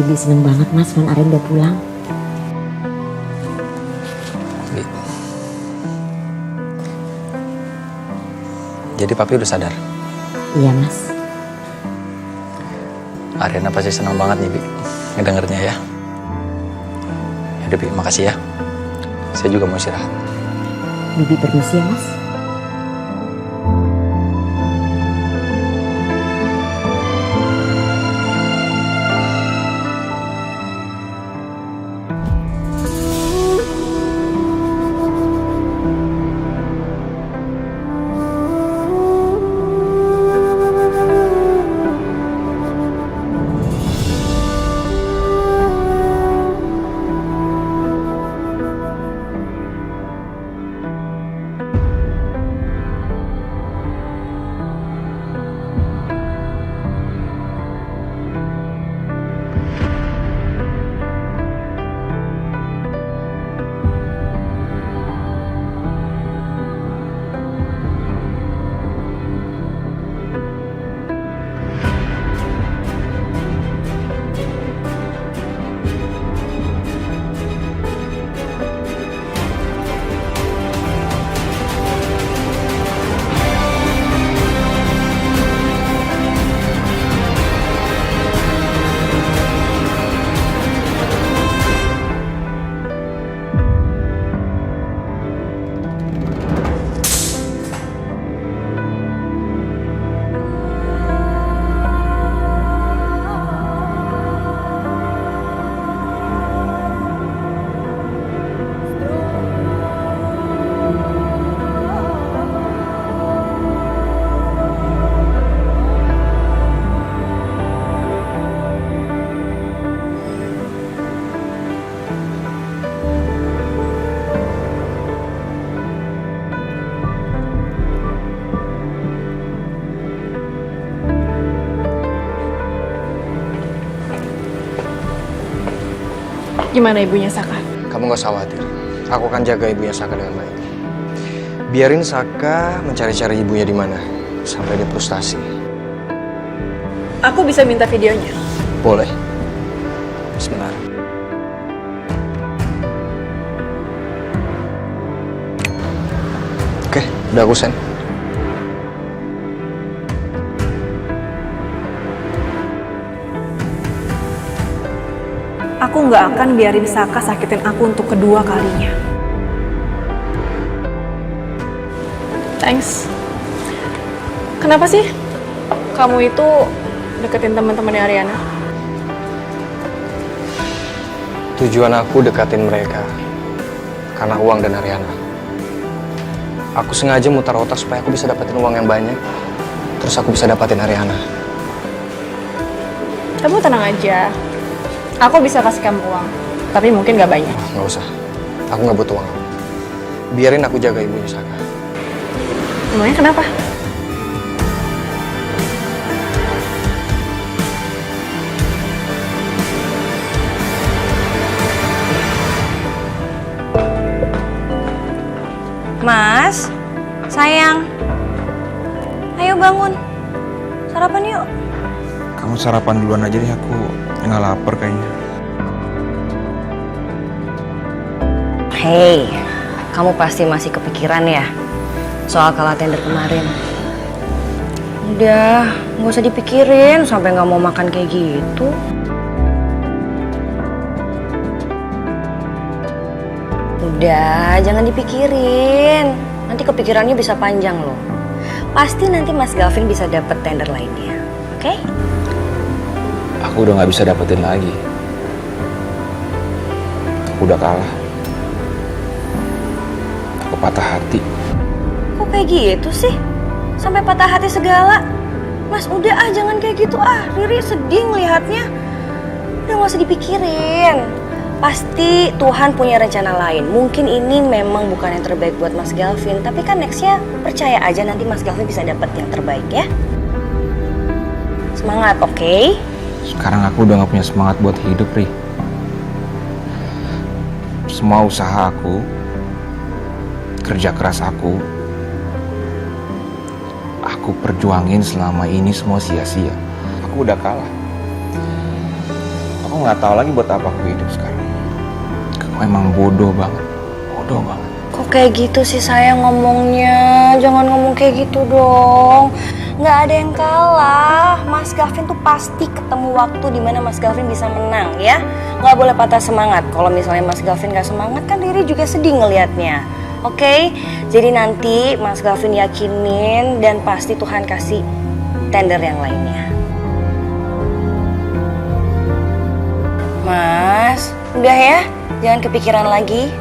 Bibi seneng banget Mas, non Aren udah pulang. Bi. Jadi papi udah sadar? Iya Mas. Ariana pasti senang banget nih Bi, ngedengernya ya. Yaudah Bi, makasih ya. Saya juga mau istirahat. Bibi permisi ya Mas. Gimana ibunya Saka? Kamu gak usah khawatir. Aku akan jaga ibunya Saka dengan baik. Biarin Saka mencari-cari ibunya di mana sampai dia frustasi. Aku bisa minta videonya. Boleh. Bismillah. Oke, udah aku send. Aku nggak akan biarin Saka sakitin aku untuk kedua kalinya. Thanks. Kenapa sih kamu itu deketin teman-temannya Ariana? Tujuan aku dekatin mereka karena uang dan Ariana. Aku sengaja mutar otak supaya aku bisa dapetin uang yang banyak. Terus aku bisa dapetin Ariana. Kamu tenang aja. Aku bisa kasih kamu uang, tapi mungkin gak banyak. Nggak usah. Aku nggak butuh uang. Biarin aku jaga ibunya Saka. Emangnya kenapa? Mas, sayang, ayo bangun, sarapan yuk. Kamu sarapan duluan aja deh, aku nggak lapar kayaknya. Hei, kamu pasti masih kepikiran ya soal kalah tender kemarin. Udah, nggak usah dipikirin sampai nggak mau makan kayak gitu. Udah, jangan dipikirin. Nanti kepikirannya bisa panjang loh. Pasti nanti Mas Gavin bisa dapet tender lainnya, oke? Aku udah gak bisa dapetin lagi. Aku udah kalah. Aku patah hati. Kok kayak gitu sih? Sampai patah hati segala. Mas udah jangan kayak gitu Riri sedih ngelihatnya. Udah gak usah dipikirin. Pasti Tuhan punya rencana lain. Mungkin ini memang bukan yang terbaik buat Mas Gavin, tapi kan nextnya percaya aja nanti Mas Gavin bisa dapet yang terbaik ya. Semangat, oke? Sekarang aku udah gak punya semangat buat hidup, Ri. Semua usaha aku, kerja keras aku perjuangin selama ini semua sia-sia. Aku udah kalah. Aku nggak tahu lagi buat apa aku hidup sekarang. Aku emang bodoh banget. Bodoh banget. Kok kayak gitu sih sayang ngomongnya? Jangan ngomong kayak gitu dong. Nggak ada yang kalah. Mas Gavin tuh pasti ketemu waktu dimana Mas Gavin bisa menang ya. Nggak boleh patah semangat. Kalau misalnya Mas Gavin nggak semangat kan Riri juga sedih ngelihatnya. Oke? Jadi nanti Mas Gavin yakinin dan pasti Tuhan kasih tender yang lainnya. Mas, udah ya. Jangan kepikiran lagi.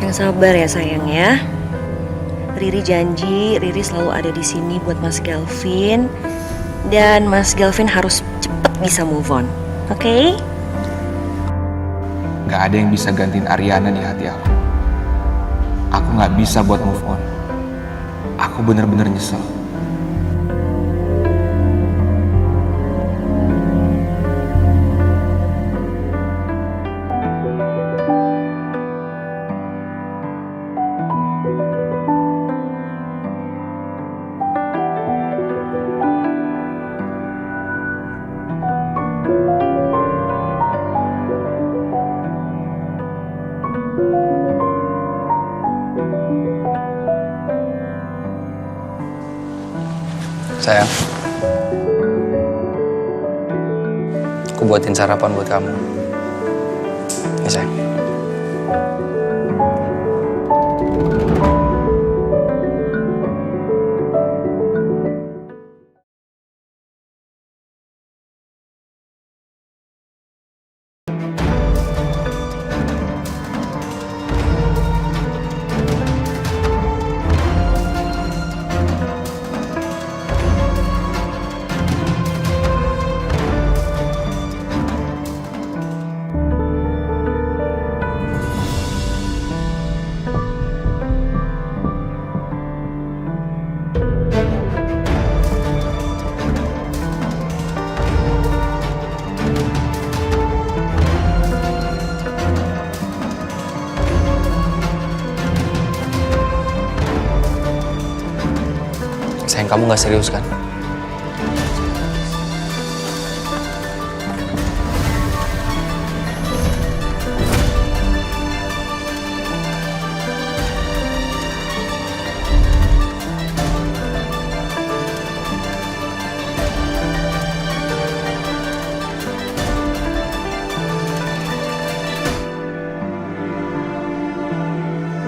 Yang sabar ya sayang ya. Riri janji, Riri selalu ada di sini buat Mas Gavin. Dan Mas Gavin harus cepet bisa move on. Oke? Gak ada yang bisa gantiin Ariana di hati aku. Aku gak bisa buat move on. Aku bener-bener nyesel. Sayang, aku buatin sarapan buat kamu. Ya sayang. Sayang, kamu gak serius kan?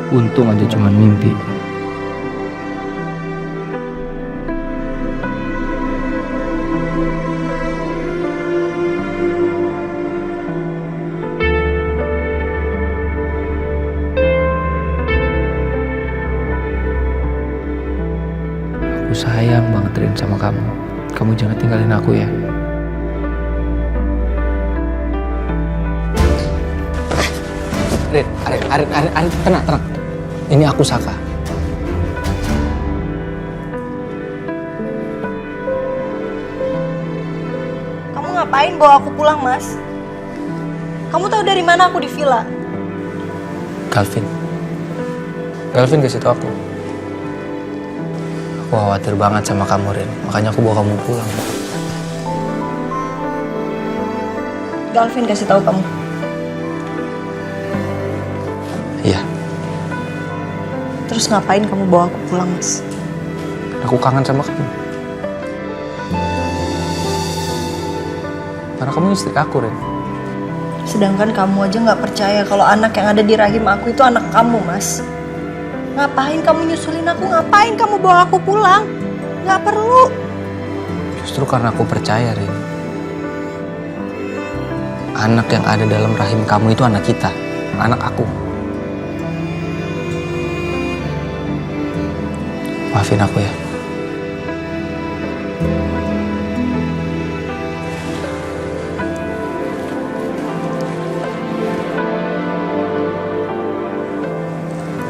Untung aja cuma mimpi. Aku sayang banget Rin sama kamu. Kamu jangan tinggalin aku ya. Rin, tenang. Ini aku Saka. Kamu ngapain bawa aku pulang, Mas? Kamu tahu dari mana aku di villa? Galvin kasih tau aku. Aku khawatir banget sama kamu, Rin. Makanya aku bawa kamu pulang. Galvin kasih tahu kamu. Iya, Terus ngapain kamu bawa aku pulang, Mas? aku kangen sama kamu. Karena kamu istri aku, Rin. Sedangkan kamu aja nggak percaya kalau anak yang ada di rahim aku itu anak kamu, Mas. Ngapain kamu nyusulin aku? Ngapain kamu bawa aku pulang? Nggak perlu. Justru karena aku percaya, Rin. Anak yang ada dalam rahim kamu itu anak kita, anak aku. Maafin aku ya.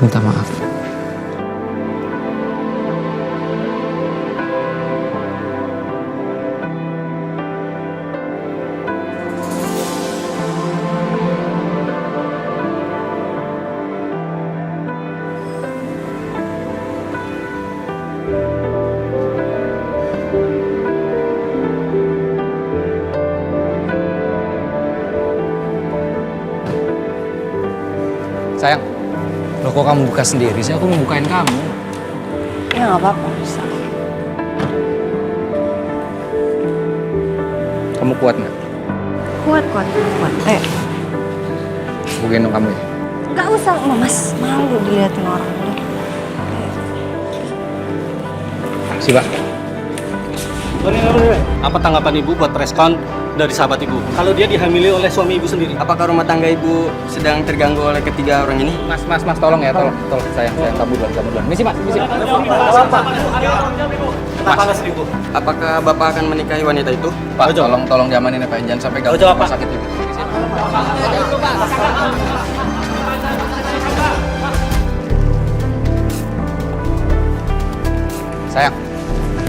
Minta maaf. kok kamu buka sendiri sih? Aku mau bukain kamu. Ya nggak apa-apa, bisa. Kamu kuat nggak? Kuat. Ayo. Aku gendong kamu ya? Nggak usah, Mas. Malu diliatin orang. Si Pak. Apa tanggapan ibu buat respon dari sahabat ibu? Kalau dia dihamili oleh suami ibu sendiri. Apakah rumah tangga ibu sedang terganggu oleh ketiga orang ini? Mas, tolong ya, tolong. Sayang, kamu duluan. Misi, Mas. Kenapa nggak sedih, Bu? Apakah bapak akan menikahi wanita itu? Pak, tolong jamanin ya, Pak. Jangan sampai ganggu jawab, rumah Pak. sakit ibu. Sayang,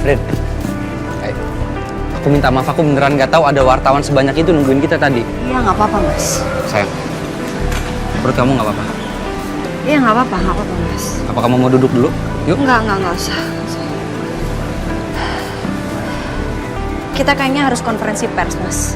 Rin. Ayo. Aku minta maaf, aku beneran nggak tahu ada wartawan sebanyak itu nungguin kita tadi. Iya nggak apa-apa, Mas. Sayang, perut kamu nggak apa-apa? Iya nggak apa-apa, Mas. Apa kamu mau duduk dulu? Yuk. Nggak usah. Kita kayaknya harus konferensi pers, Mas.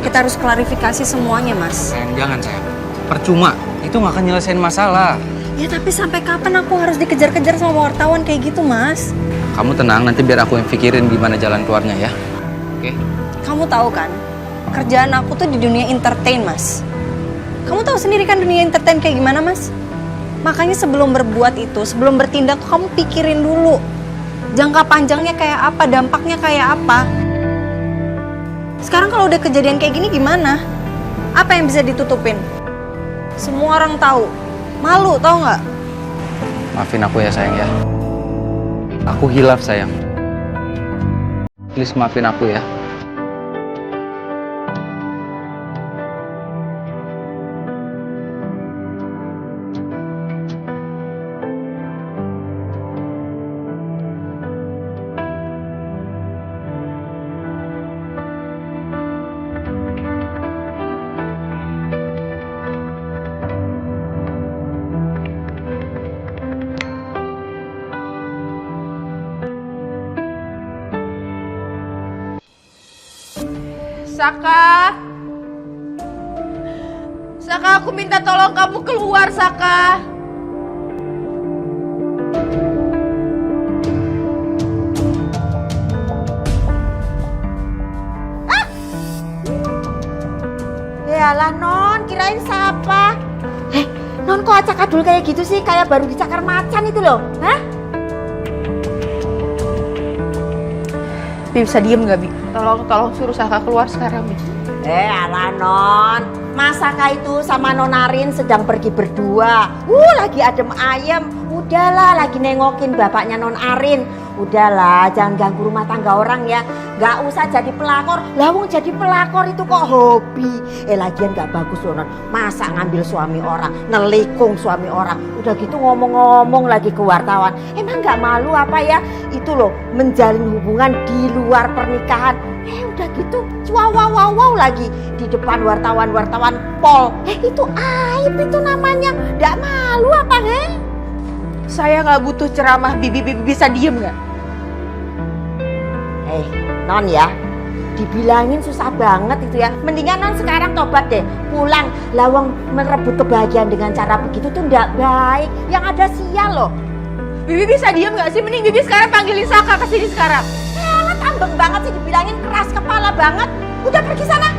Kita harus klarifikasi semuanya, Mas. Sayang, jangan sayang. Percuma, itu nggak akan nyelesain masalah. Ya tapi sampai kapan aku harus dikejar-kejar sama wartawan kayak gitu, Mas? Kamu tenang, nanti biar aku yang pikirin gimana jalan keluarnya ya. Oke? Kamu tahu kan, kerjaan aku tuh di dunia entertain, Mas. Kamu tahu sendiri kan dunia entertain kayak gimana, Mas? Makanya sebelum berbuat itu, sebelum bertindak, kamu pikirin dulu. Jangka panjangnya kayak apa, dampaknya kayak apa. Sekarang kalau udah kejadian kayak gini gimana? Apa yang bisa ditutupin? Semua orang tahu. Malu, tau nggak? Maafin aku ya sayang ya. Aku hilaf sayang. Please maafin aku ya. Saka, aku minta tolong kamu keluar, Saka. Yalah Non, kirain siapa? Non kok acak adul kayak gitu sih? Kayak baru dicakar macan itu loh. Hah? Bi, bisa diem gak, Bi? Tolong suruh Saka keluar sekarang, Bi. Alah Non, Mas Saka itu sama Nonarin sedang pergi berdua. Lagi adem ayem. Udahlah, lagi nengokin bapaknya Non Arin. Udahlah, jangan ganggu rumah tangga orang ya. Gak usah jadi pelakor. Lawung jadi pelakor itu kok hobi. Lagian gak bagus loh Non. Masa ngambil suami orang, nelikung suami orang. Udah gitu ngomong-ngomong lagi ke wartawan. Emang gak malu apa ya? Itu loh, menjalin hubungan di luar pernikahan. Udah gitu, wow lagi di depan wartawan-wartawan pol. Itu aib itu namanya. Gak malu apa, Saya nggak butuh ceramah, Bibi bisa diem nggak? Non ya, dibilangin susah banget itu ya. Mendingan Non sekarang tobat deh, pulang. Lawang merebut kebahagiaan dengan cara begitu tuh nggak baik. Yang ada sial loh. Bibi bisa diem nggak sih? Mending Bibi sekarang panggilin Saka ke sini sekarang. Tambeng banget sih, dibilangin keras kepala banget. Udah pergi sana.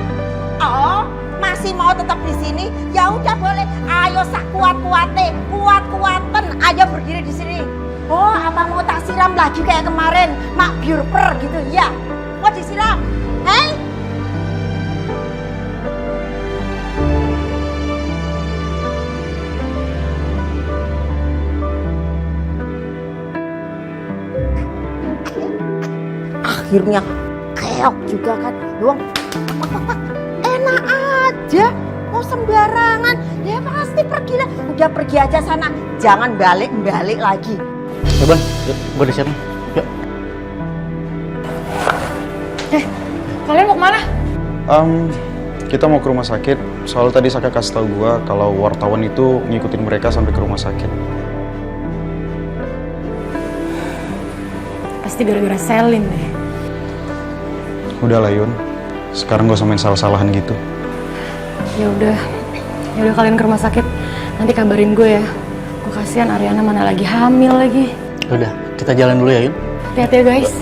Oh, masih mau tetap di sini? Ya udah boleh. Ayo sak kuat-kuate, kuat-kuaten. Ayo berdiri di sini. Oh, apa mau tak siram lagi kayak kemarin? Mak biurper gitu ya? Mau disiram? Hei? Akhirnya keok juga kan. Doang enak aja, mau sembarangan. Ya pasti pergi lah. Udah pergi aja sana, jangan balik lagi. Bang, gue udah siap nih. Yuk. Kalian mau kemana? Kita mau ke rumah sakit. Soal tadi Saka kasih tahu gua kalau wartawan itu ngikutin mereka sampai ke rumah sakit. Pasti gara-gara Selin deh. Udah lah Yun, sekarang gak usah main salah-salahan gitu. Ya udah kalian ke rumah sakit. Nanti kabarin gue ya. Kasihan Ariana mana lagi hamil lagi. Udah, kita jalan dulu ya, Yun. Hati-hati ya guys.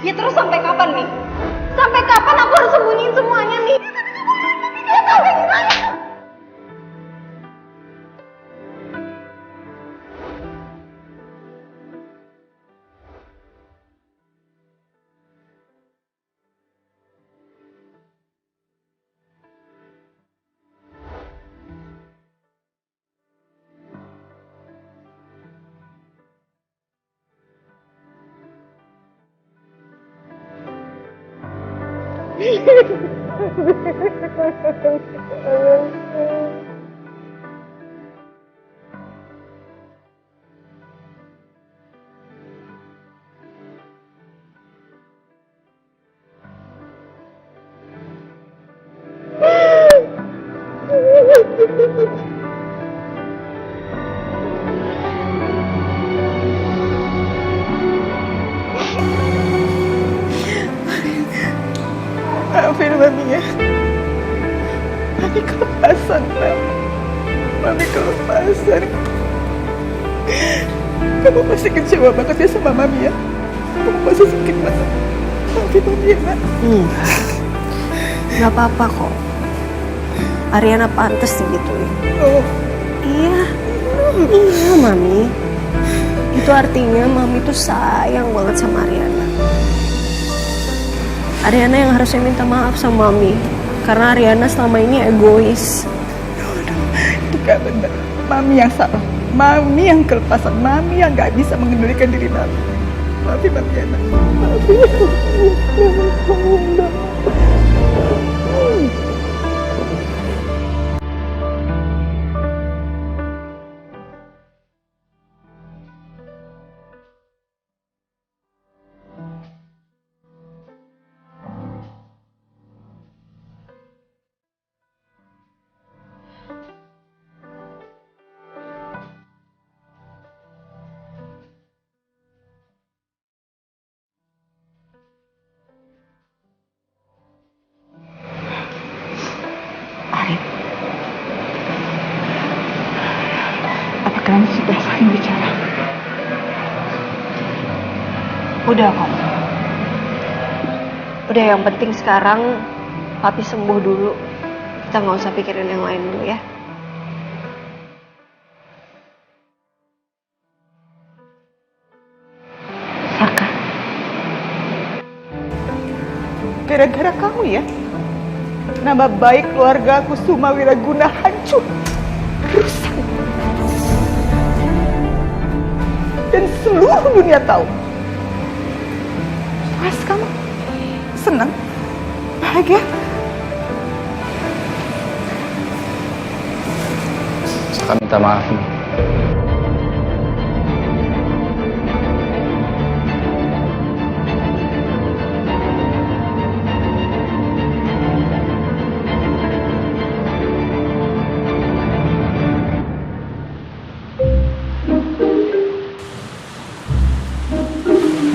Ya terus sampai kapan nih? Sampai kapan aku harus sembunyiin semuanya nih? Dia tahu kayak gimana? Maafin Mami ya. Mami kelepasan, Pak. Mami kelepasan. Kamu masih kecewa banget ya sama Mami ya? Kamu masih sakit banget. Maafin Mami ya, Nak. Gak apa-apa kok. Ariana pantas digituin. Oh, Iya, Mami. Itu artinya Mami tuh sayang banget sama Ariana. Ariana yang harusnya minta maaf sama Mami. Karena Ariana selama ini egois. itu gak benar. Mami yang salah. Mami yang kelepasan. Mami yang gak bisa mengendalikan diri Mami. Maafin Mami ya, Nak. Maafin. Apa kalian sudah saling bicara? Udah kok. Udah, yang penting sekarang Papi sembuh dulu. Kita nggak usah pikirin yang lain dulu ya. Saka. Gara-gara kamu ya, nama baik keluarga aku Suma Wiraguna hancur, rusak. Dan seluruh dunia tahu. Mas, kamu senang? Bahagia? Saka minta maaf nih.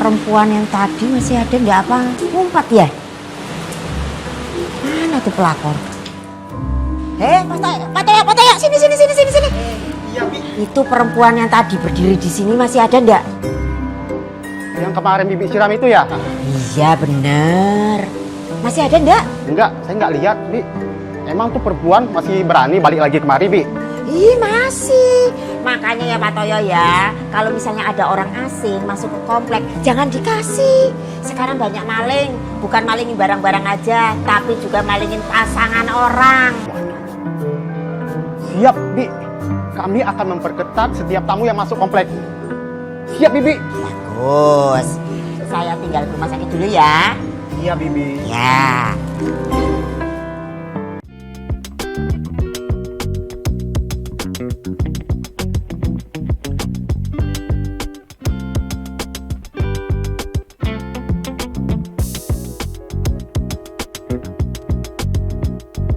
Perempuan yang tadi masih ada nggak apa ngumpat ya? Mana tuh pelakor? Pak Taya, sini. Iya, Bi. Itu perempuan yang tadi berdiri di sini masih ada nggak? Yang kemarin Bibi siram itu ya? Iya bener. Masih ada nggak? Enggak, saya nggak lihat, Bi. Emang tuh perempuan masih berani balik lagi kemari, Bi? Ih masih. Makanya ya Pak Toyo ya, kalau misalnya ada orang asing masuk ke komplek, jangan dikasih. Sekarang banyak maling, bukan malingin barang-barang aja, tapi juga malingin pasangan orang. Siap, Bi. Kami akan memperketat setiap tamu yang masuk komplek. Siap, Bibi. Bagus. Saya tinggal ke rumah sakit dulu ya. Iya, Bibi. Ya.